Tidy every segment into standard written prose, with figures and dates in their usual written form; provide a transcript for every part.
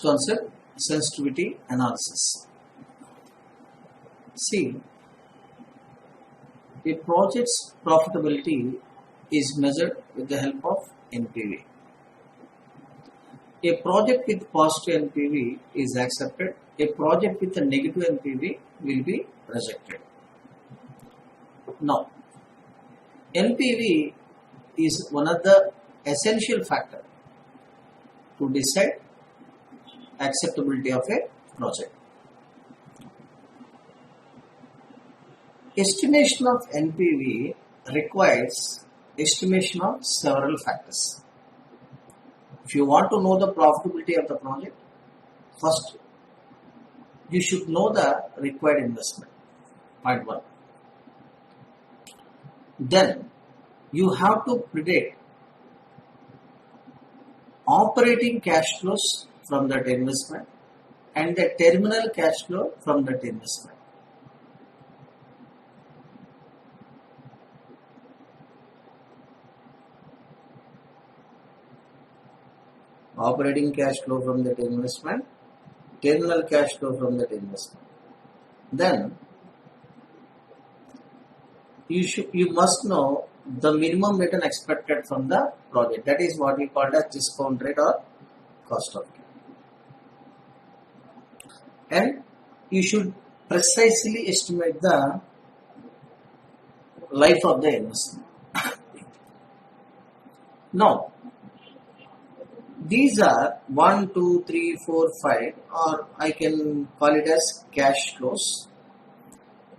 concept, sensitivity analysis. See, a project's profitability is measured with the help of NPV. A project with positive NPV is accepted. A project with a negative NPV will be rejected. Now, NPV is one of the essential factors to decide acceptability of a project. Estimation of NPV requires estimation of several factors. If you want to know the profitability of the project, first you should know the required investment. Point 1. Then you have to predict operating cash flows from that investment and the terminal cash flow from that investment. Operating cash flow from that investment, terminal cash flow from that investment. Then you must know the minimum return expected from the project. That is what we call as discount rate or cost of capital. And you should precisely estimate the life of the investment. Now, these are 1, 2, 3, 4, 5, or I can call it as cash flows,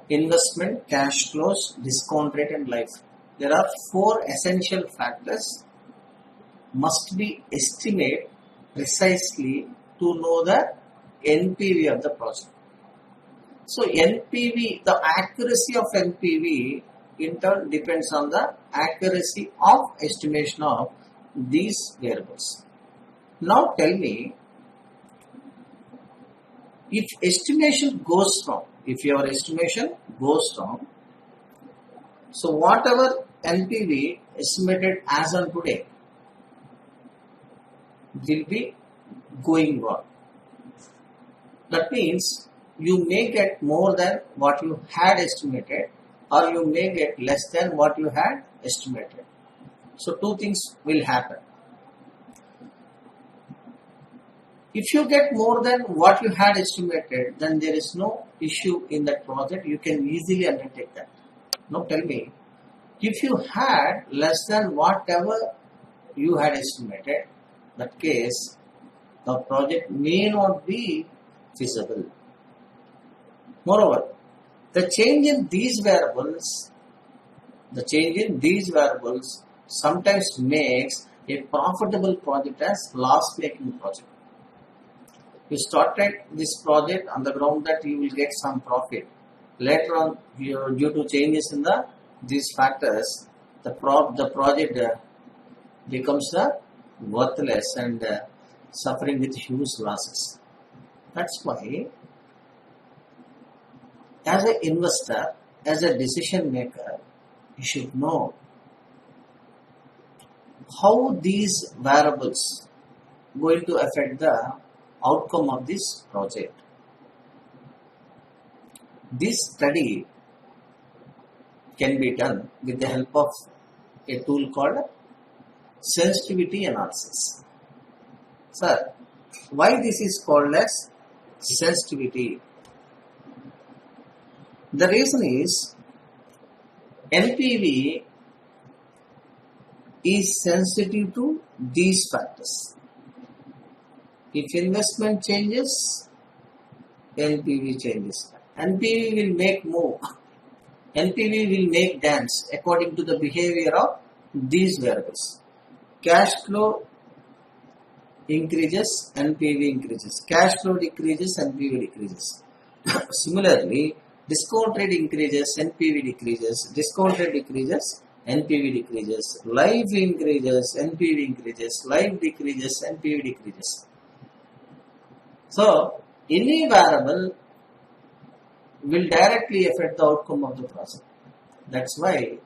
investment, cash flows, discount rate and life. There are 4 essential factors must be estimated precisely to know the NPV of the project. So NPV, the accuracy of NPV in turn depends on the accuracy of estimation of these variables. Now tell me, if estimation goes wrong, if your estimation goes wrong, so whatever NPV estimated as on today will be going wrong. That means you may get more than what you had estimated, or you may get less than what you had estimated. So 2 things will happen. If you get more than what you had estimated, then there is no issue in that project. You can easily undertake that. Now tell me, if you had less than whatever you had estimated, that case, the project may not be feasible. Moreover, the change in these variables sometimes makes a profitable project as loss-making project. You started this project on the ground that you will get some profit. Later on, due to changes in these factors, the project becomes worthless and suffering with huge losses. That's why, as an investor, as a decision maker, you should know how these variables going to affect the outcome of this project. This study can be done with the help of a tool called sensitivity analysis. Sir, why this is called as sensitivity? The reason is NPV is sensitive to these factors. If investment changes, NPV changes. NPV will make move. NPV will make dance according to the behavior of these variables. Cash flow increases, NPV increases. Cash flow decreases, NPV decreases. Similarly, discount rate increases, NPV decreases. Discount rate decreases, NPV decreases. Life increases, NPV increases. Life decreases, NPV decreases. So, any variable will directly affect the outcome of the project. That's why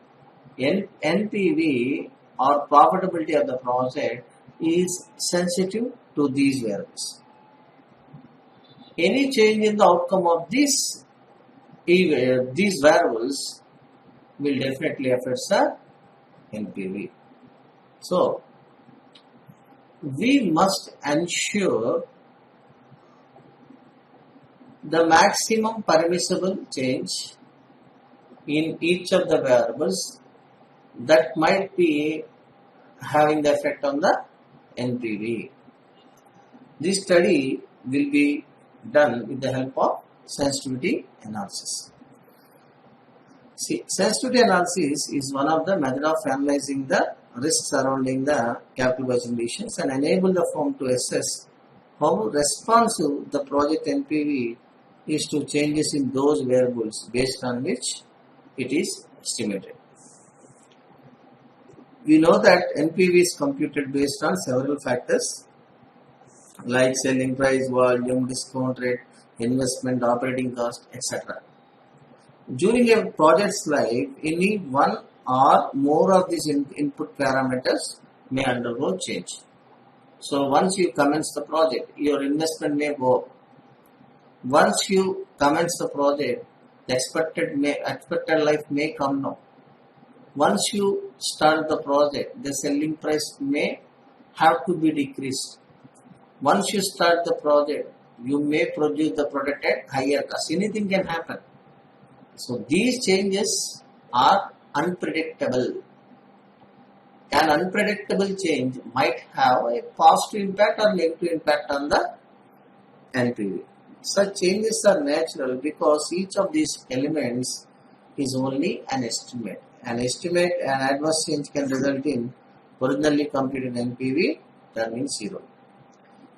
NPV or profitability of the project is sensitive to these variables. Any change in the outcome of these variables will definitely affect the NPV. So, we must ensure the maximum permissible change in each of the variables that might be having the effect on the NPV. This study will be done with the help of sensitivity analysis. See, sensitivity analysis is one of the methods of analyzing the risks surrounding the capital budget decisions and enable the firm to assess how responsive the project NPV is to changes in those variables based on which it is estimated. We know that NPV is computed based on several factors like selling price, volume, discount rate, investment, operating cost, etc. During a project's life, any one or more of these input parameters may undergo change. So once you commence the project, your investment may go up. Once you commence the project, the expected life may come down. Once you start the project, the selling price may have to be decreased. Once you start the project, you may produce the product at higher cost. Anything can happen. So these changes are unpredictable. An unpredictable change might have a positive impact or negative impact on the NPV. Such changes are natural because each of these elements is only an estimate. An adverse change can result in originally computed NPV turning zero.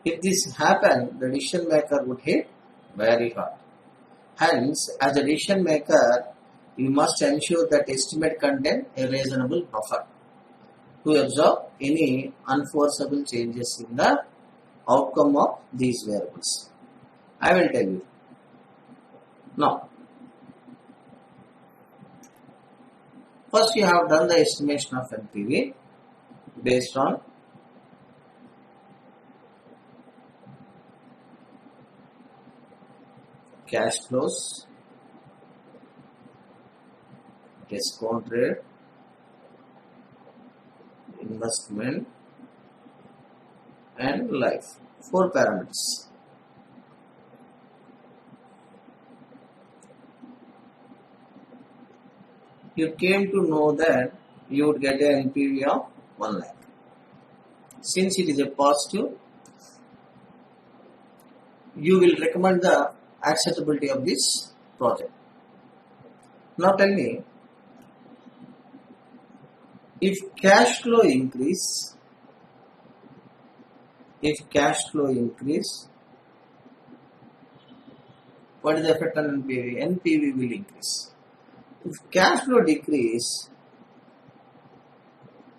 If this happened, the decision maker would hit very hard. Hence, as a decision maker, you must ensure that estimate contain a reasonable buffer to absorb any unforeseeable changes in the outcome of these variables. I will tell you. Now, first you have done the estimation of NPV based on cash flows, discount rate, investment, and life. 4 parameters. You came to know that you would get an NPV of 1 lakh. Since it is a positive, you will recommend the acceptability of this project. Now tell me, if cash flow increase, what is the effect on NPV? NPV will increase. If cash flow decrease,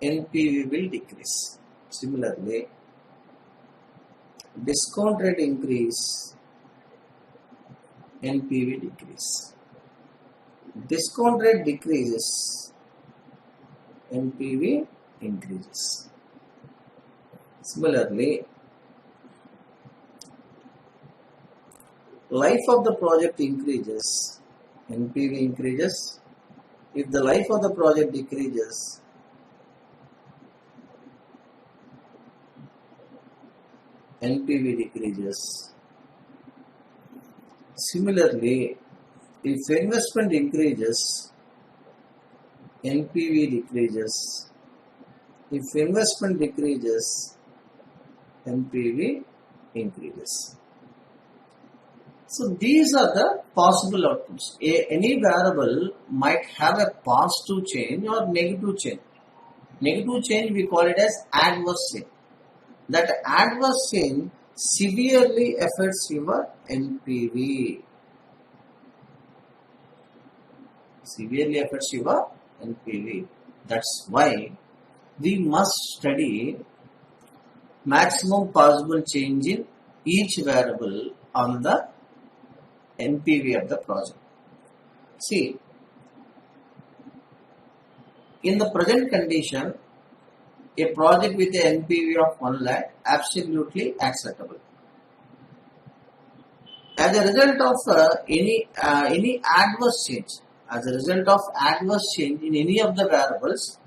NPV will decrease. Similarly, discount rate increase, NPV decrease. Discount rate decreases, NPV increases. Similarly, life of the project increases, NPV increases. If the life of the project decreases, NPV decreases. Similarly, if investment increases, NPV decreases. If investment decreases, NPV increases. So these are the possible outcomes. Any variable might have a positive change or negative change. Negative change we call it as adverse change. That adverse change severely affects your NPV. Severely affects your NPV. That's why we must study maximum possible change in each variable on the NPV of the project. See, in the present condition, a project with an NPV of 1 lakh absolutely acceptable. As a result of any adverse change, as a result of adverse change in any of the variables,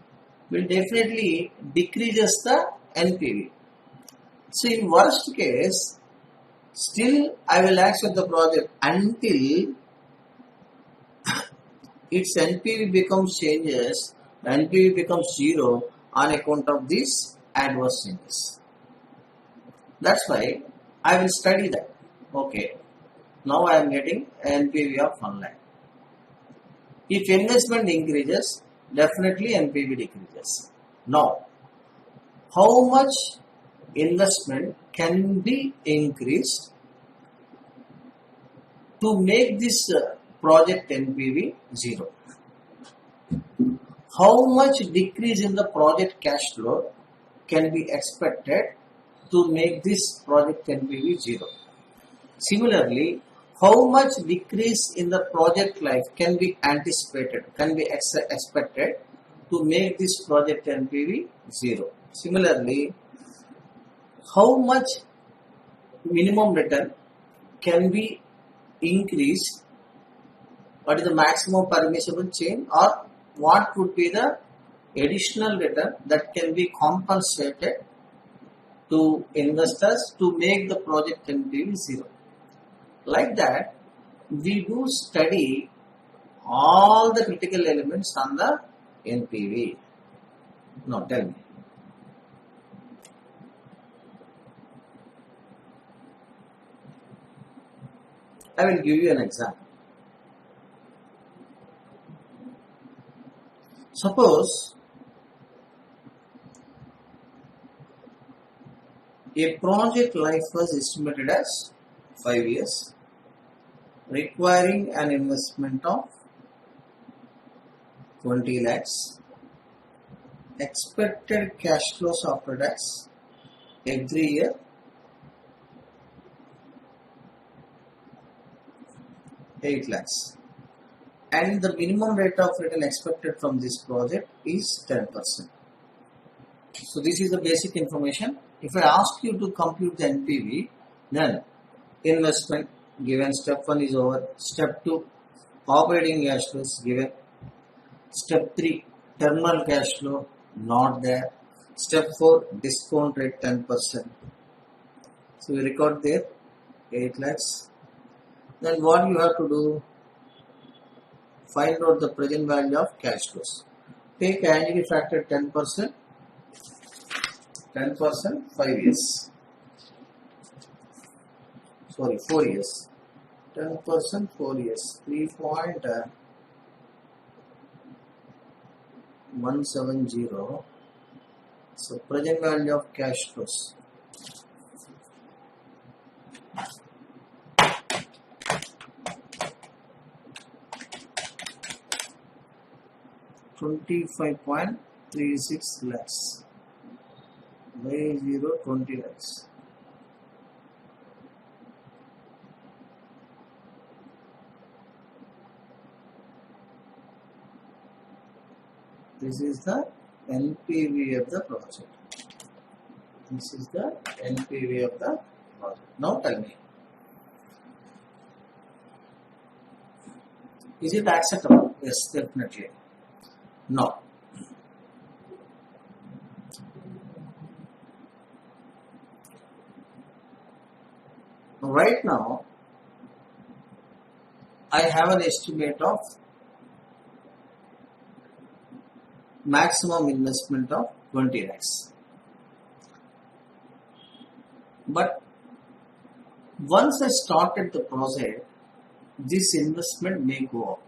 will definitely decreases the NPV. So in worst case, still I will accept the project until its NPV becomes changes, NPV becomes zero on account of these adverse changes. That's why I will study that. Okay, now I am getting NPV of 1 lakh. If investment increases, definitely NPV decreases. Now, how much investment can be increased to make this project NPV zero? How much decrease in the project cash flow can be expected to make this project NPV zero? Similarly, how much decrease in the project life can be anticipated, can be expected to make this project NPV zero? Similarly, how much minimum return can be increased? What is the maximum permissible change, or what would be the additional return that can be compensated to investors to make the project NPV zero? Like that, we do study all the critical elements on the NPV. Now tell me. I will give you an example. Suppose a project life was estimated as 5 years, requiring an investment of 20 lakhs, expected cash flows after tax every year $8 lakhs, and the minimum rate of return expected from this project is 10%. So this is the basic information. If I ask you to compute the NPV, then investment given, step 1 is over, step 2 operating cash flows given, step 3 terminal cash flow not there, step 4 discount rate 10%. So we record there 8 lakhs. Then what you have to do? Find out the present value of cash flows. Take annuity factor 10%, 5 years. Sorry, 4 years. 10% 4 years. 3.170. So present value of cash flows. $25.36 lakhs by 20 lakhs. This is the NPV of the project. This is the NPV of the project. Now tell me, is it acceptable? Yes, definitely. No. Right now, I have an estimate of maximum investment of 20 lakhs. But once I started the project, this investment may go up.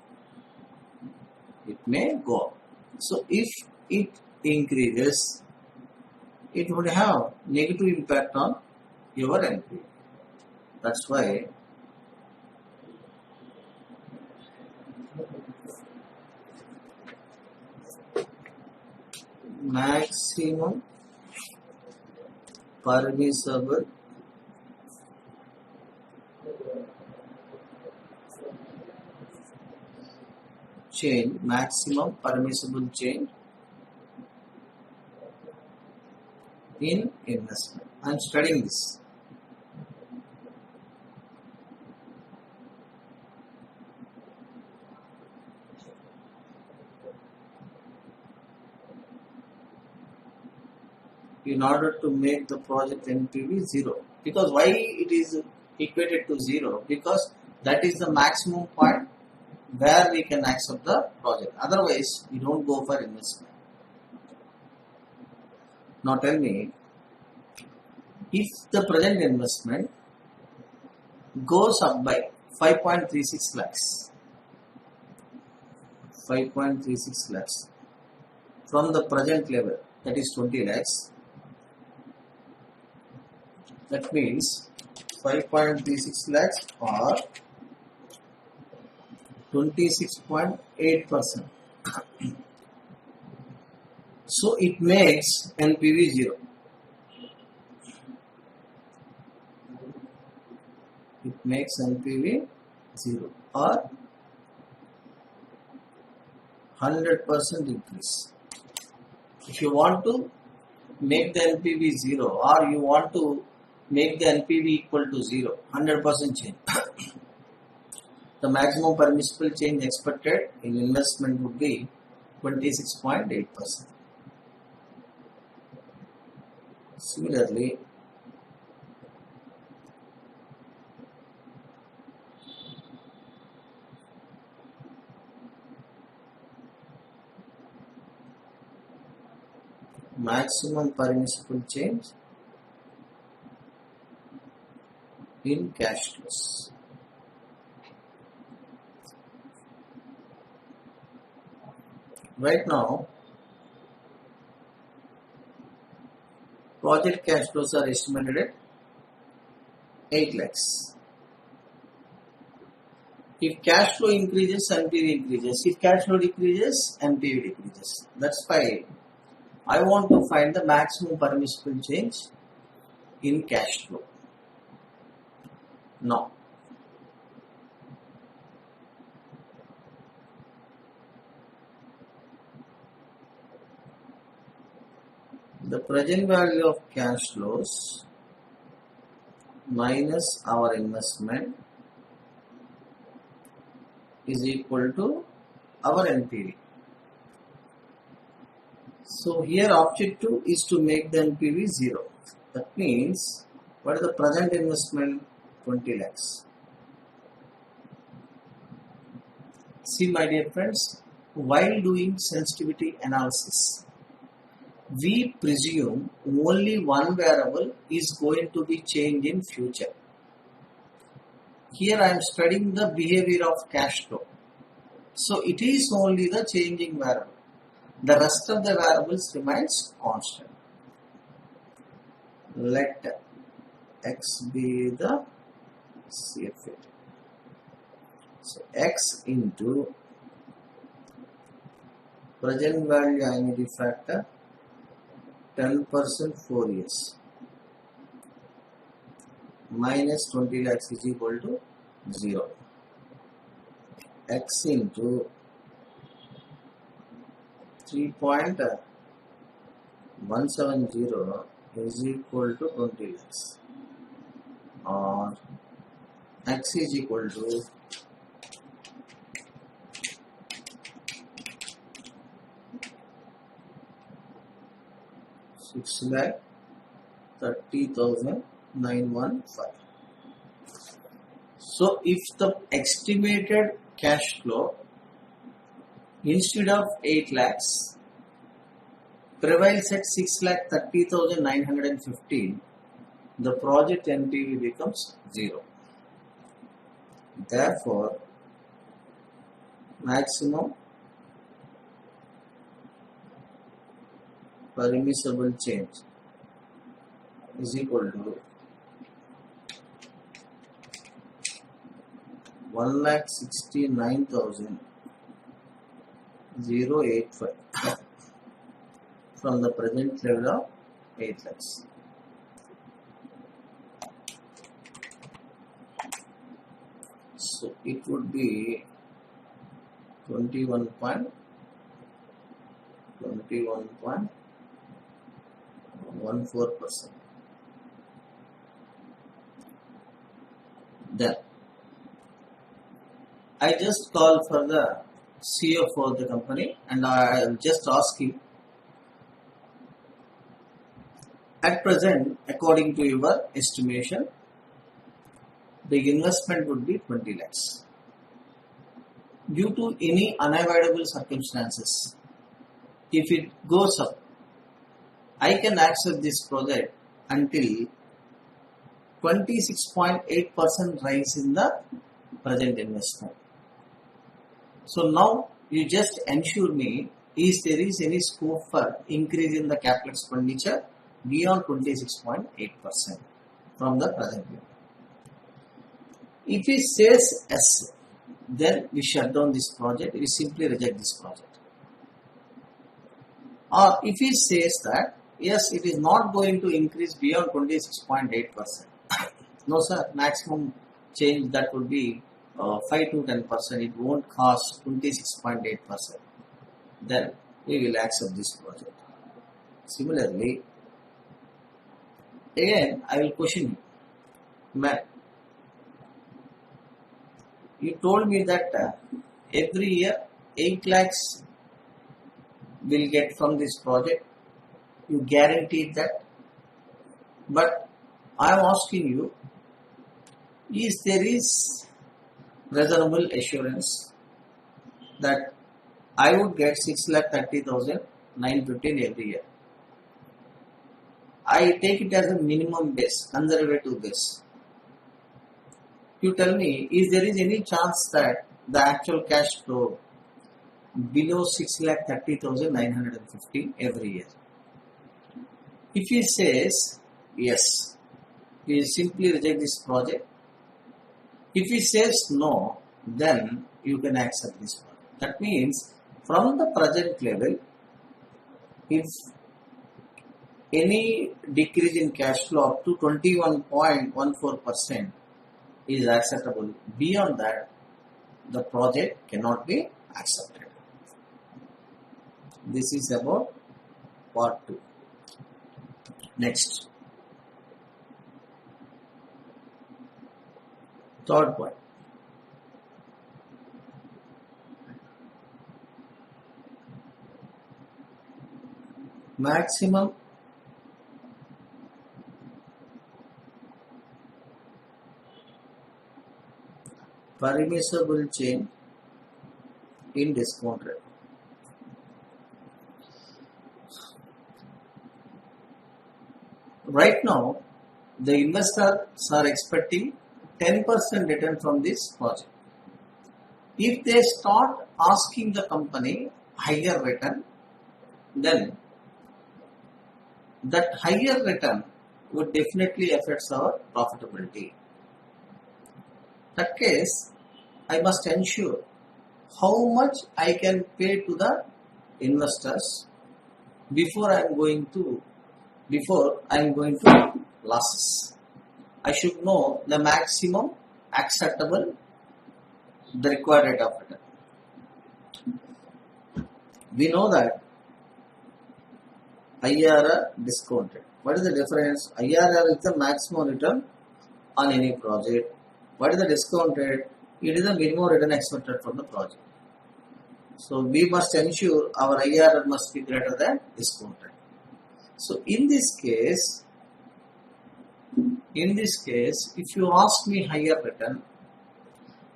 It may go up. So if it increases, it would have negative impact on your NPV. That's why maximum permissible change, maximum permissible change in investment. I am studying this. in order to make the project NPV 0. Because why it is equated to 0? Because that is the maximum point where we can accept the project. Otherwise, we don't go for investment. Now tell me, if the present investment goes up by 5.36 lakhs, 5.36 lakhs from the present level, that is 20 lakhs. That means 5.36 lakhs or 26.8%. So it makes NPV 0. It makes NPV 0 or 100% increase. If you want to make the NPV 0 or you want to make the NPV equal to 0, 100% change. The maximum permissible change expected in investment would be 26.8%. Similarly, maximum permissible change in cash flows. Right now, project cash flows are estimated at 8 lakhs. If cash flow increases, NPV increases. If cash flow decreases, NPV decreases. That's why I want to find the maximum permissible change in cash flow. Now, the present value of cash flows minus our investment is equal to our NPV. So here objective is to make the NPV 0. That means what is the present investment? 20 lakhs. See my dear friends, while doing sensitivity analysis, we presume only one variable is going to be changed in future. Here I am studying the behavior of cash flow. So it is only the changing variable. The rest of the variables remains constant. Let x be the CFA. So x into present value annuity factor 10% 4 years minus 20 lakhs is equal to 0. X into 3.170 is equal to 20 lakhs, or x is equal to 6,30,915. So if the estimated cash flow instead of 8 lakhs prevails at 6,30,915, the project NPV becomes 0. Therefore, maximum permissible change is equal to 1,69,085 from the present level of 8 lakhs. So it would be 21.14%. Then I just call for the CFO of the company and I will just ask him At present, according to your estimation, the investment would be 20 lakhs. Due to any unavoidable circumstances, if it goes up, I can accept this project until 26.8% rise in the present investment. So now you just ensure me, is there is any scope for increase in the capital expenditure beyond 26.8% from the present year. If he says yes, then we shut down this project, we simply reject this project. Or if he says that yes, it is not going to increase beyond 26.8%. No sir, maximum change that would be 5 to 10%. It won't cost 26.8%. Then we will accept this project. Similarly, again I will question you. Ma'am, you told me that every year 8 lakhs will get from this project. You guaranteed that. But I am asking you, is there is reasonable assurance that I would get 6,30,915 every year? I take it as a minimum base, conservative base. You tell me, is there is any chance that the actual cash flow below 6,30,915 every year? If he says yes, we will simply reject this project. If he says no, then you can accept this project. That means from the project level, if any decrease in cash flow up to 21.14% is acceptable, beyond that, the project cannot be accepted. This is about part 2. Next, third point. Maximum permissible change in discount rate. Right now, the investors are expecting 10% return from this project. If they start asking the company higher return, then that higher return would definitely affect our profitability. In that case, I must ensure how much I can pay to the investors before I am going to losses. I should know the maximum acceptable, the required rate of return. We know that IRR discount rate. What is the difference? IRR is the maximum return on any project. What is the discount rate? It is the minimum return expected from the project. So we must ensure our IRR must be greater than discount rate. So in this case, if you ask me higher return,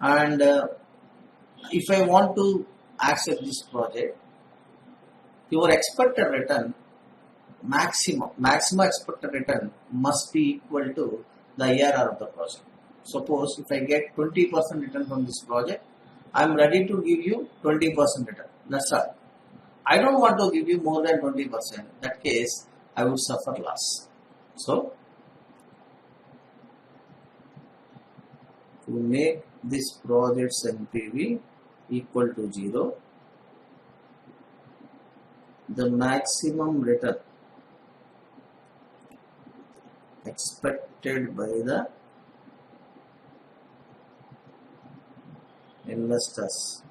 and if I want to accept this project, your expected return, maximum expected return must be equal to the IRR of the project. Suppose if I get 20% return from this project, I am ready to give you 20% return. That's all. I don't want to give you more than 20%. In that case, I would suffer loss. So, to make this project's NPV equal to 0, the maximum return expected by the investors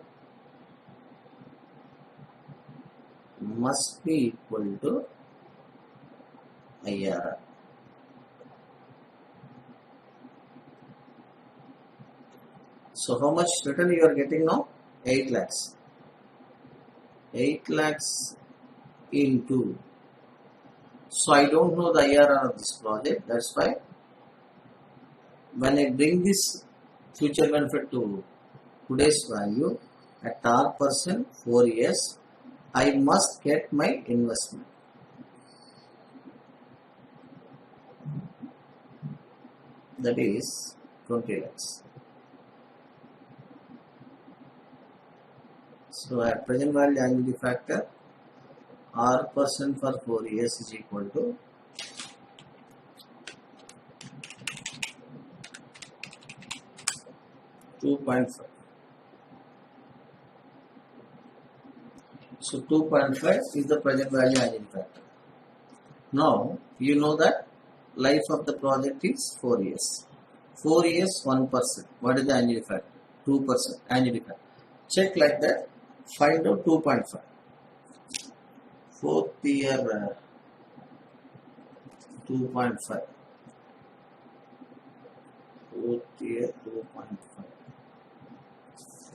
must be equal to IRR. So how much return you are getting now? 8 lakhs. 8 lakhs into. So I don't know the IRR of this project. That's why when I bring this future benefit to today's value at R% 4 years, I must get my investment. That is 20 lakhs. So at present value annuity factor, R% for 4 years is equal to 2.5. So 2.5 is the present value annuity factor. Now you know that life of the project is 4 years. 4 years 1%. What is the annuity factor? 2% annuity factor. Check like that. Find out 2.5. Fourth year 2.5. Fourth year 2.5.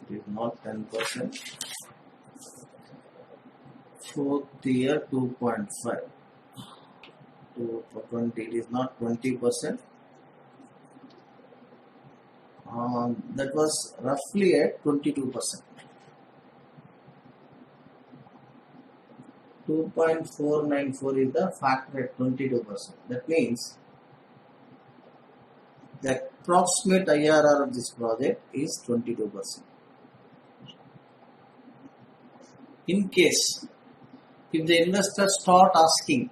It is not 10%. Fourth year 2.5. 20. It is not 20%. That was roughly at 22%. 2.494 is the factor at 22%. That means the approximate IRR of this project is 22%. In case if the investors start asking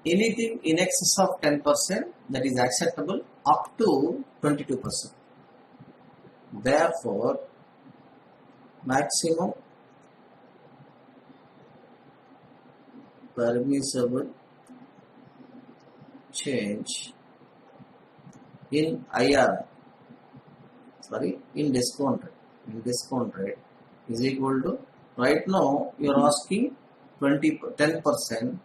anything in excess of 10%, that is acceptable up to 22%. Therefore, maximum permissible change in IRR, in discount rate is equal to, right now you are asking 10%.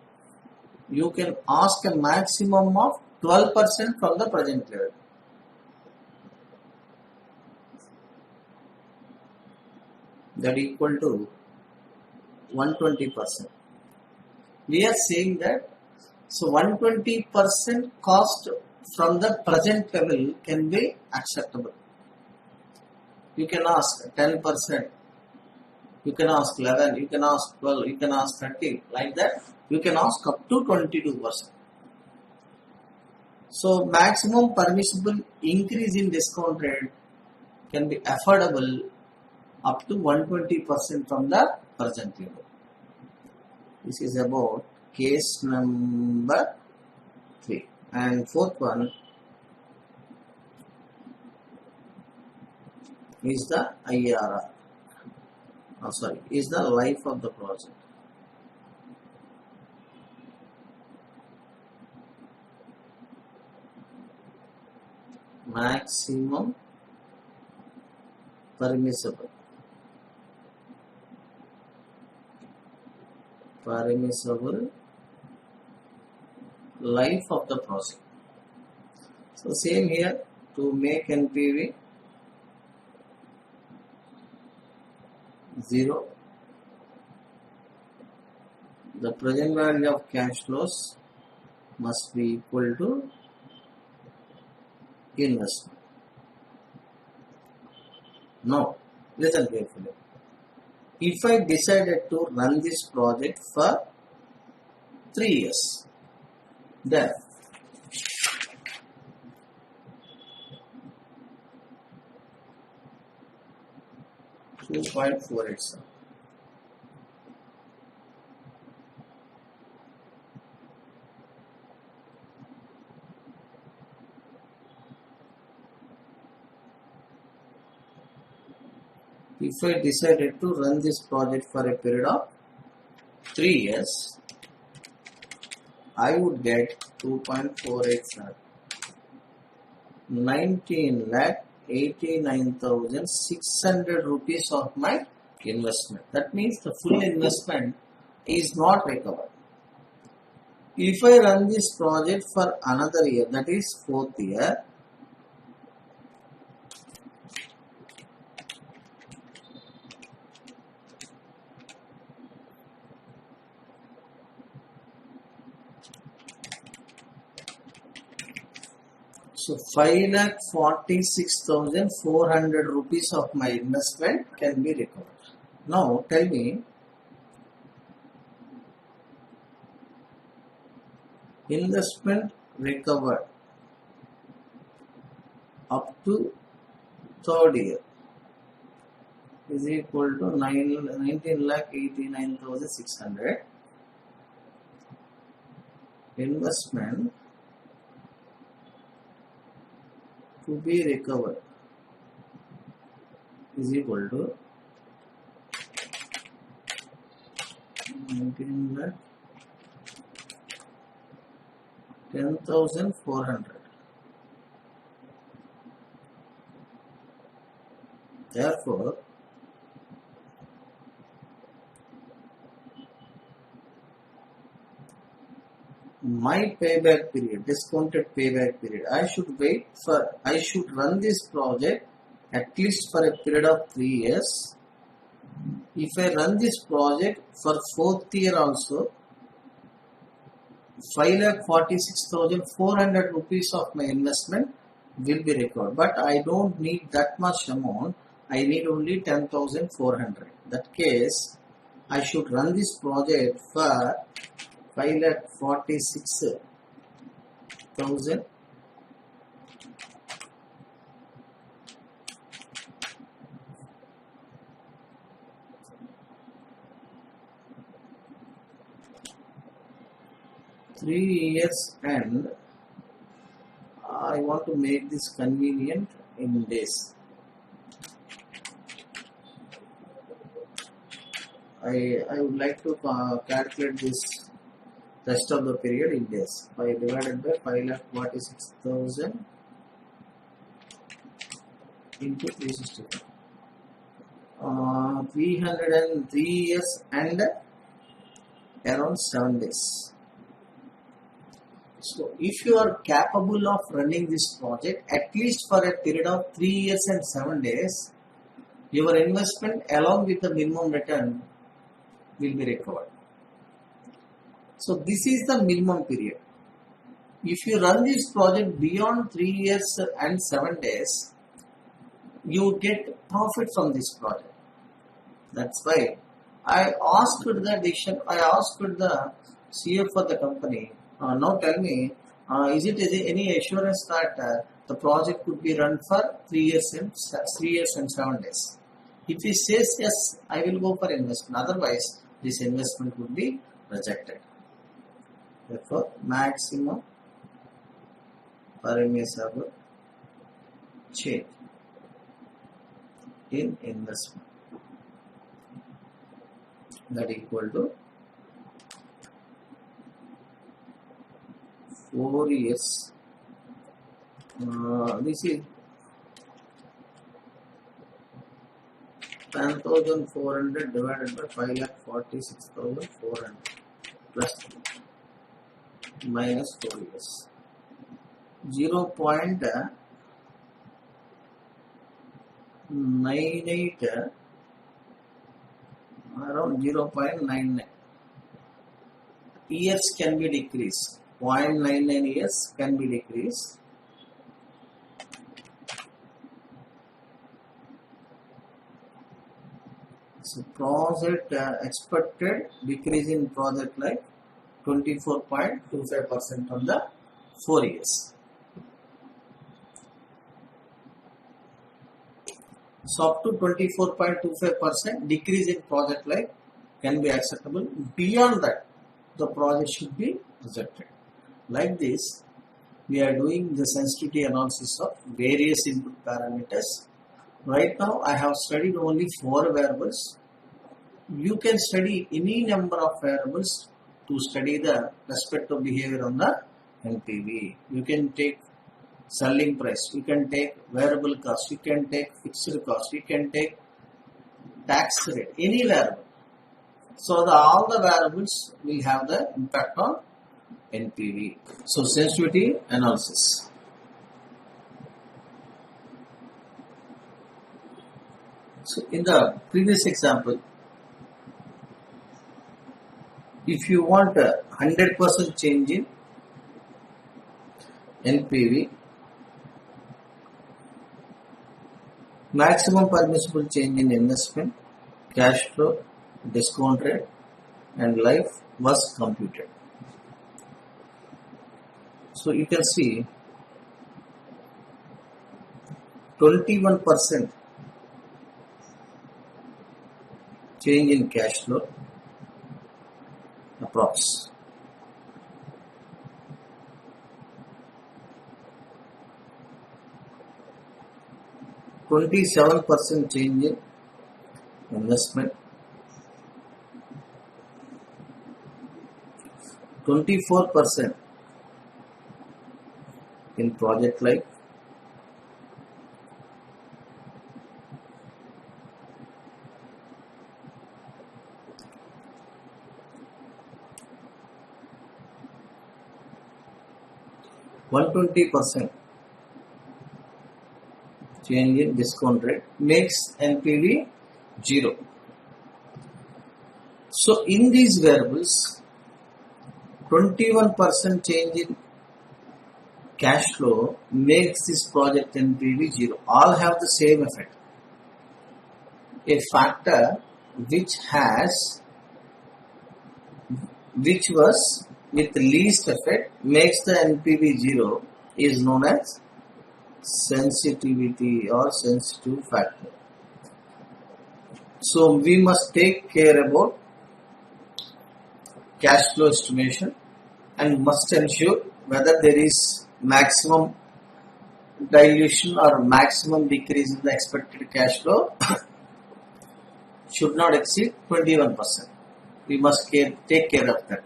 You can ask a maximum of 12% from the present level. That equal to 120%. We are saying that, so 120% cost from the present level can be acceptable. You can ask 10%, you can ask 11, you can ask 12, you can ask 13, like that. You can ask up to 22%. So maximum permissible increase in discount rate can be affordable up to 120% from the present level. This is about case number 3. And fourth one is the IRR. Is the life of the project. Maximum permissible life of the project. So same here, to make NPV 0, the present value of cash flows must be equal to investment. Now, listen carefully. If I decided to run this project for 3 years, then $2.487. If I decided to run this project for a period of 3 years, I would get 2.487. 19,89,600 rupees of my investment. That means the full investment is not recovered. If I run this project for another year, that is 4th year, So 5,46,400 rupees of my investment can be recovered. Now tell me, investment recovered up to third year is equal to 19,89,600. Investment to be recovered is equal to 10,400. Therefore, my payback period, discounted payback period, I should run this project at least for a period of 3 years. If I run this project for 4th year also, 5,46,400 rupees of my investment will be recovered. But I don't need that much amount. I need only 10,400. That case, I should run this project for 5,46,000 3 years, and I want to make this convenient in days. I would like to calculate this rest of the period in days. 5 divided by 5,46,000 into 365. 303 years and around 7 days. So if you are capable of running this project at least for a period of 3 years and 7 days, your investment along with the minimum return will be recovered. So this is the minimum period. If you run this project beyond 3 years and 7 days, you get profit from this project. That's why I asked the CFO for the company, now tell me, is it any assurance that the project could be run for 3 years and 7 days? If he says yes, I will go for investment. Otherwise, this investment would be rejected. Therefore, maximum permissible change in investment, that equal to 4 years. This is 10,400 divided by 5,46,400 plus minus 4 years. 0.98, around 0.99 years can be decreased. 0.99 years can be decreased. So project expected decrease in project like 24.25% on the 4 years. So up to 24.25% decrease in project life can be acceptable. Beyond that, the project should be rejected. Like this, we are doing the sensitivity analysis of various input parameters. Right now, I have studied only 4 variables. You can study any number of variables to study the respective behavior on the NPV. You can take selling price, you can take variable cost, you can take fixed cost, you can take tax rate, any variable. So all the variables will have the impact on NPV. So sensitivity analysis. So in the previous example, if you want a 100% change in NPV, Maximum permissible change in investment, cash flow, discount rate, and life was computed. So you can see 21% change in cash flow approx. 27% change in investment, 24% in project life, 120% change in discount rate makes NPV 0. So in these variables, 21% change in cash flow makes this project NPV 0. All have the same effect. A factor which was with least effect makes the NPV 0 is known as sensitivity or sensitive factor. So we must take care about cash flow estimation and must ensure whether there is maximum dilution or maximum decrease in the expected cash flow should not exceed 21%. We must take care of that.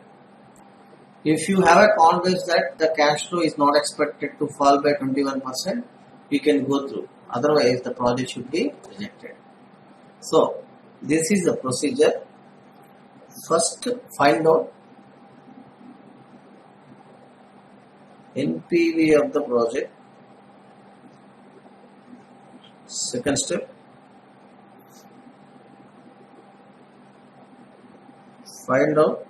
If you have a confidence that the cash flow is not expected to fall by 21%, you can go through. Otherwise, the project should be rejected. So, this is the procedure. First, find out NPV of the project. Second step, find out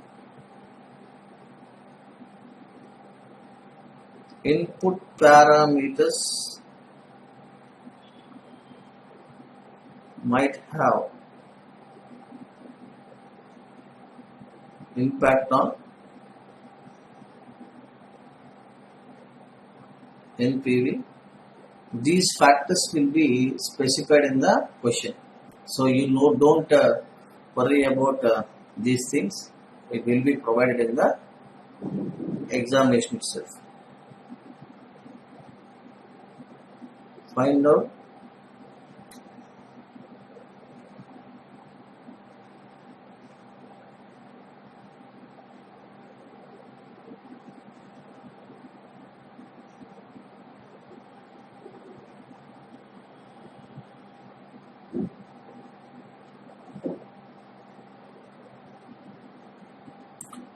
input parameters might have impact on NPV. These factors will be specified in the question. So you don't worry about these things. It will be provided in the examination itself. Find out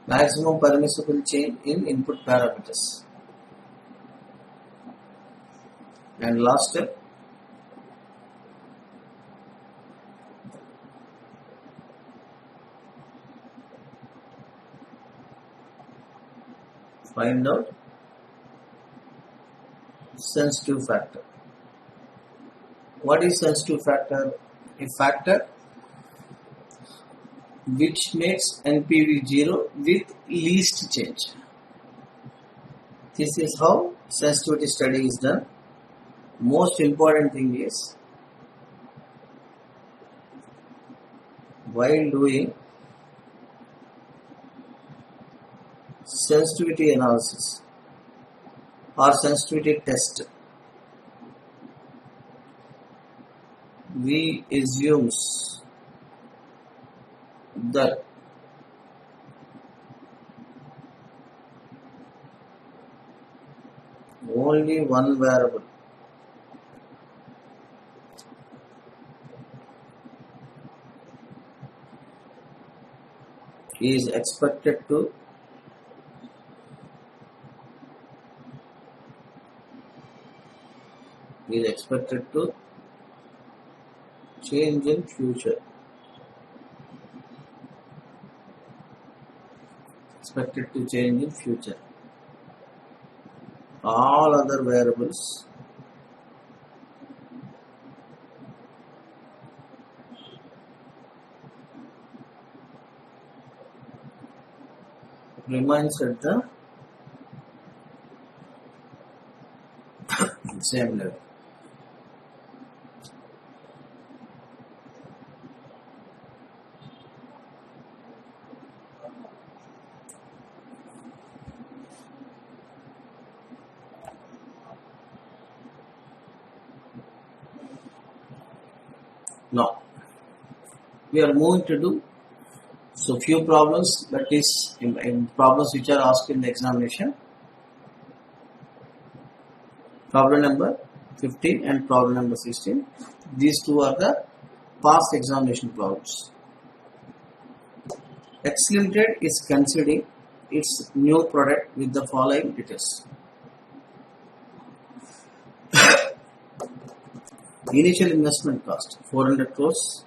maximum permissible change in input parameters. And last step, find out sensitive factor. What is sensitive factor? A factor which makes NPV 0 with least change. This is how sensitivity study is done. Most important thing is, while doing sensitivity analysis or sensitivity test, we assume that only one variable is expected to change in future. Expected to change in future. All other variables remains at the same level. Now we are moving to do so few problems, that is in problems which are asked in the examination. Problem number 15 and problem number 16. These two are the past examination problems. X Limited is considering its new product with the following details. Initial investment cost 400 crores,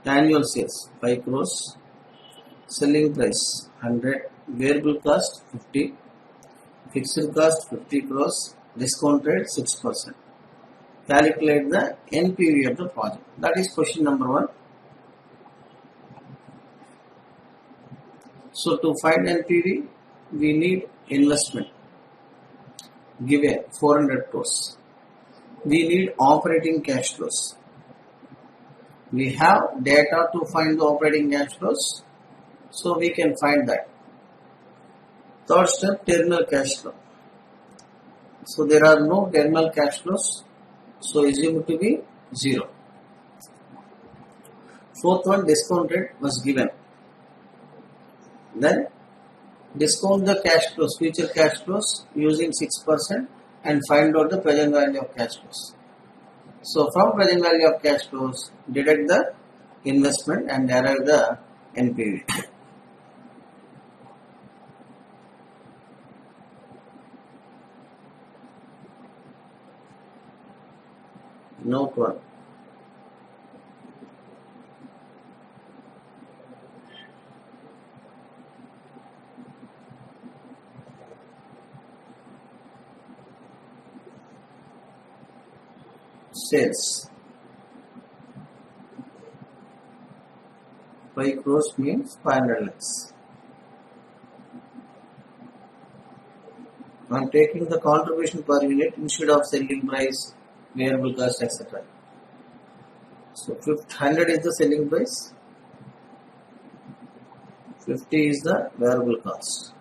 annual sales 5 crores, selling price 100, variable cost 50, fixed cost 50 crores, discount rate 6%. Calculate the NPV of the project. That is question number 1. So to find NPV, we need investment given 400 crores. We need operating cash flows. We have data to find the operating cash flows, so we can find that. Third step, terminal cash flow. So there are no terminal cash flows, so assume to be 0. Fourth one, discount rate was given. Then discount the cash flows, future cash flows using 6% and find out the present value of cash flows. So from present value of cash flows, deduct the investment and arrive the NPV. Note 1. Sales 5 crores means 500 lakhs. I am taking the contribution per unit instead of selling price, variable cost, etc. So 100 is the selling price, 50 is the variable cost.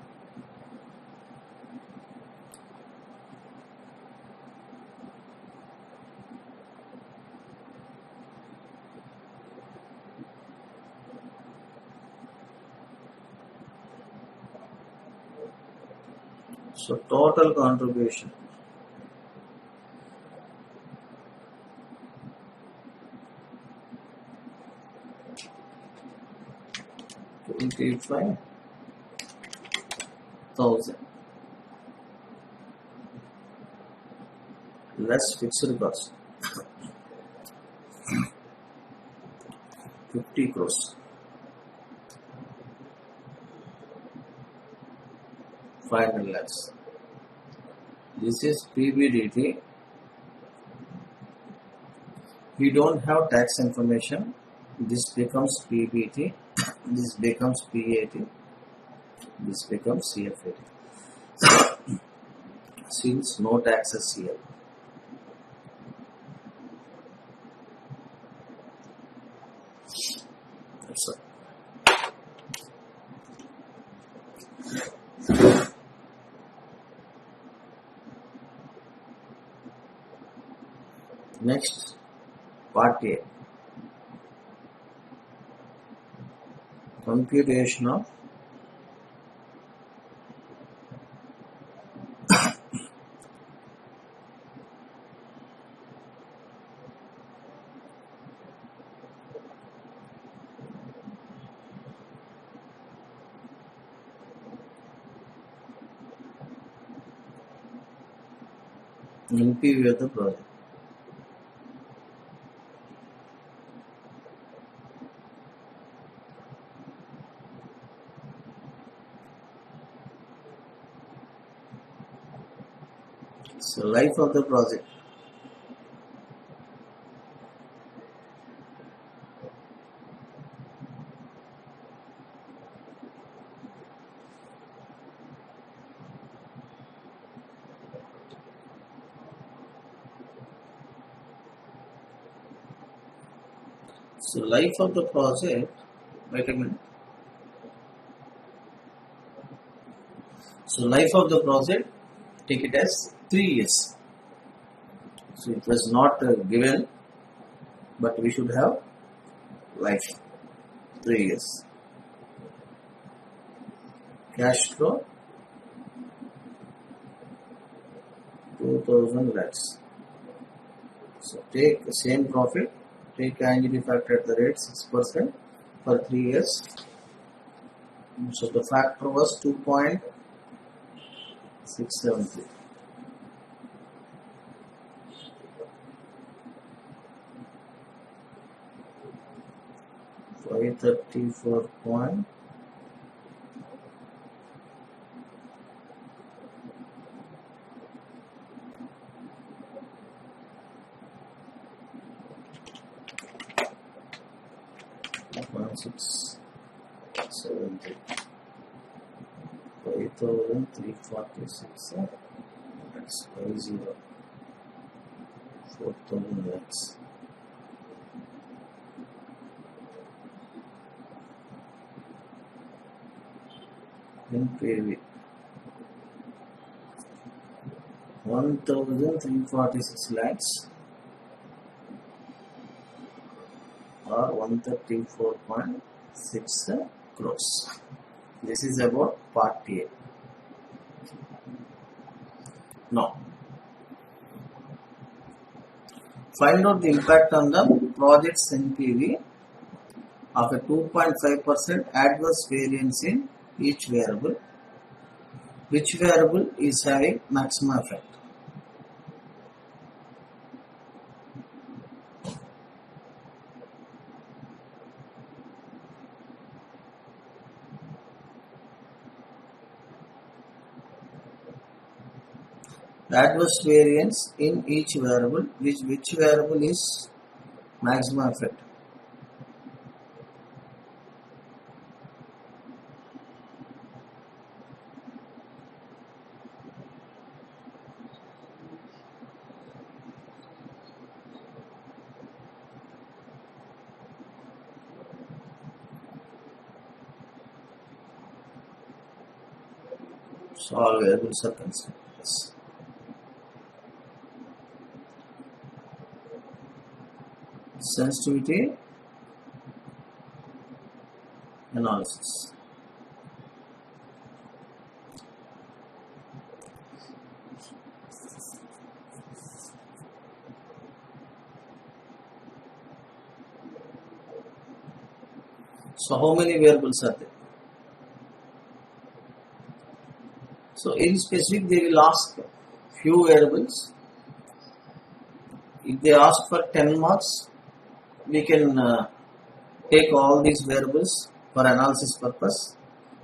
So total contribution 25,000 less fixed cost 50 crores. 500 lakhs. This is PBDT. We don't have tax information. This becomes PBT. This becomes PAT. This becomes CFAT. Since no taxes here. That's all. Next, part A. Computation of NPV of the project. So life of the project. So life of the project, wait a minute. So life of the project, take it as 3 years. So it was not given, but we should have life 3 years. Cash flow 2000 lakhs. So take the same profit, take annuity factor at the rate 6% for 3 years. So the factor was 2.673. $534. $673. 5,346. That's 50. 4,000 lakhs. NPV 1,346 lakhs or 134.6 crores. This is about part A. Now, find out the impact on the project's NPV of a 2.5% adverse variance in each variable. Which variable is having maximum effect? The adverse variance in each variable, which variable is maximum effect? So all variables are considered. Yes. Sensitivity analysis. So how many variables are there? So in specific they will ask few variables. If they ask for 10 marks, we can take all these variables for analysis purpose.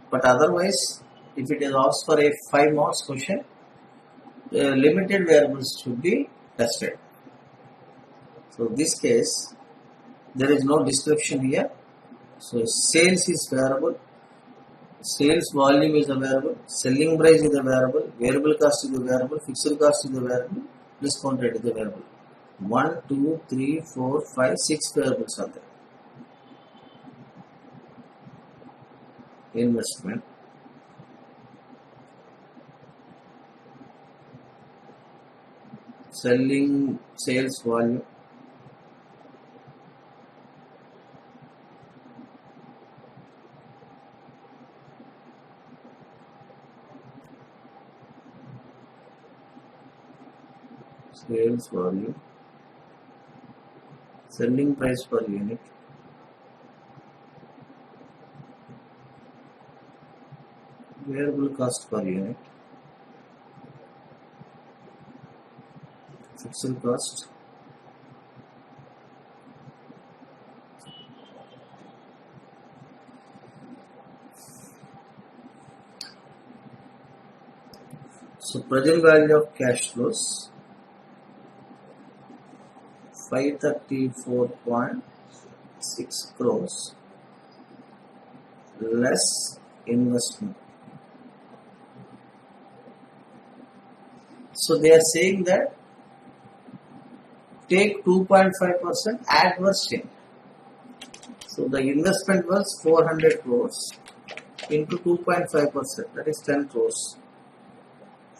But otherwise, if it is asked for a 5 marks question, limited variables should be tested. So in this case, there is no description here. So sales is variable, sales volume is a variable, selling price is a variable cost is a variable, fixed cost is a variable, discount rate is a variable. 1, 2, 3, 4, 5, 6 variables are there. Investment. Selling, sales volume. Sales volume. Selling price per unit. Variable cost per unit. Fixed cost. So present value of cash flows 534.6 crores less investment. So they are saying that take 2.5% adverse change. So the investment was 400 crores into 2.5%, that is 10 crores.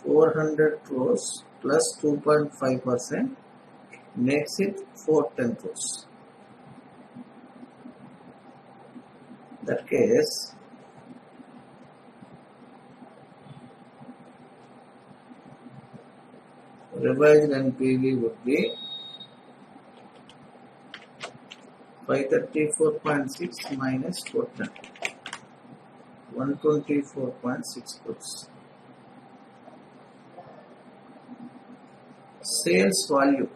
400 crores plus 2.5% makes it 410 crores. In that case, revised NPV would be 534.6 minus 410, 124.6 crores. Sales value.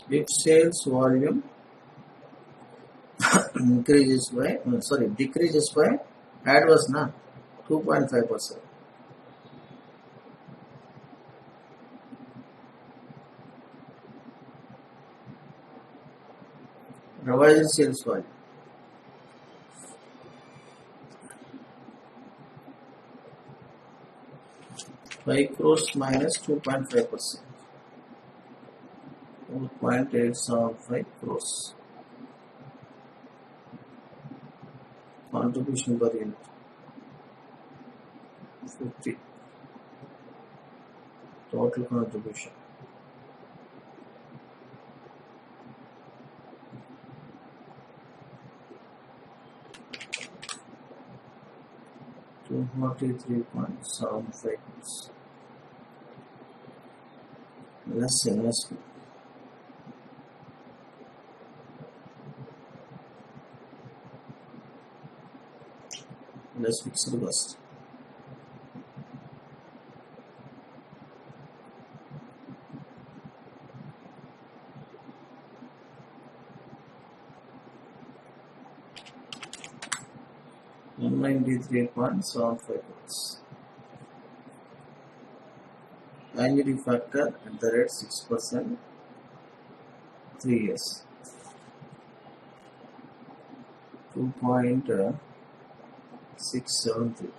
If sales volume decreases by add was not 2.5%. Revised sales volume. Five crores minus 2.5%. 4.875 crores. Contribution per unit 50. Total contribution. $243.75 crores. Less investment. Less fixed cost. $193.75 crores. Annuity factor at the rate 6%, 3 years. 2.673.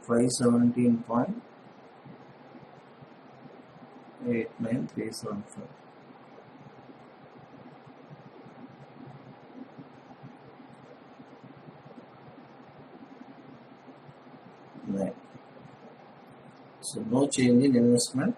$517.89375. Right. So no change in investment.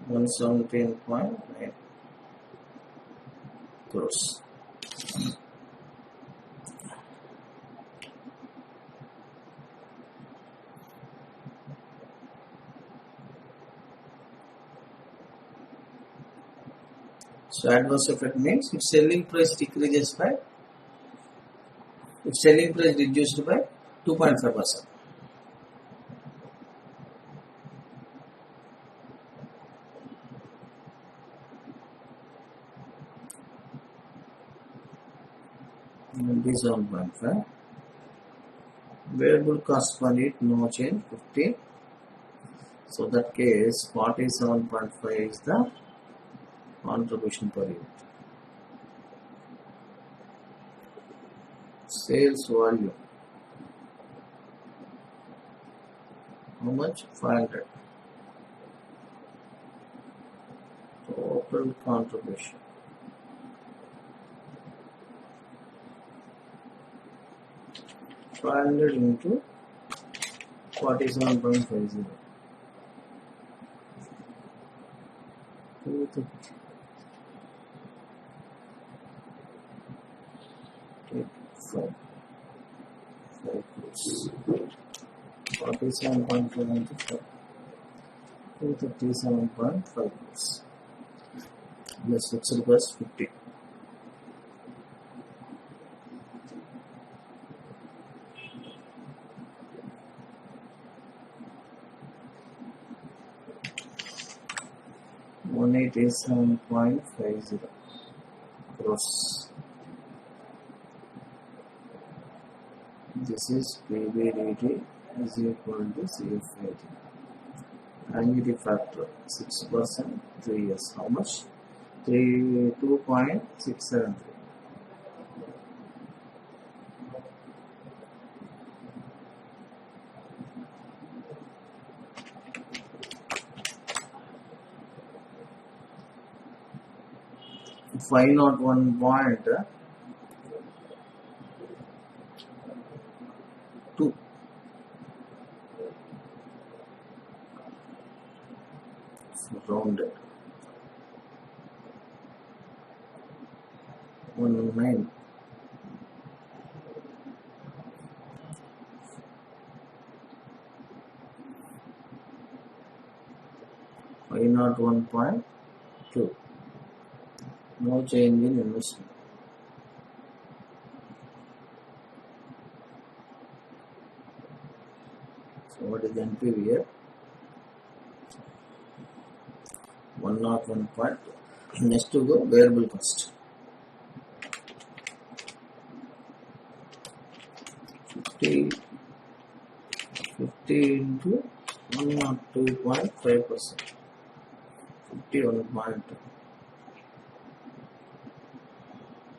$117.9 crores. So adverse effect means if selling price reduced by 2.5%. This 1.5. Variable cost per unit no change 50. So that case 47.5 is the contribution per unit. Sales volume. How much? 500. Total contribution. $500 into 47.50. 250. 5 crores. 47.5 into 5. 237.5 crores. Plus fixed cost 50. $187.50 crores. This is PBDT is equal to CFIT. Annuity factor 6%, 3 years. How much? 2.673. Five not 1.2. Rounded 19. Why not 1.2? No change in investment. So what is NPV here? 101.2. Next to go variable cost. 50 into 102.5%. 51.2.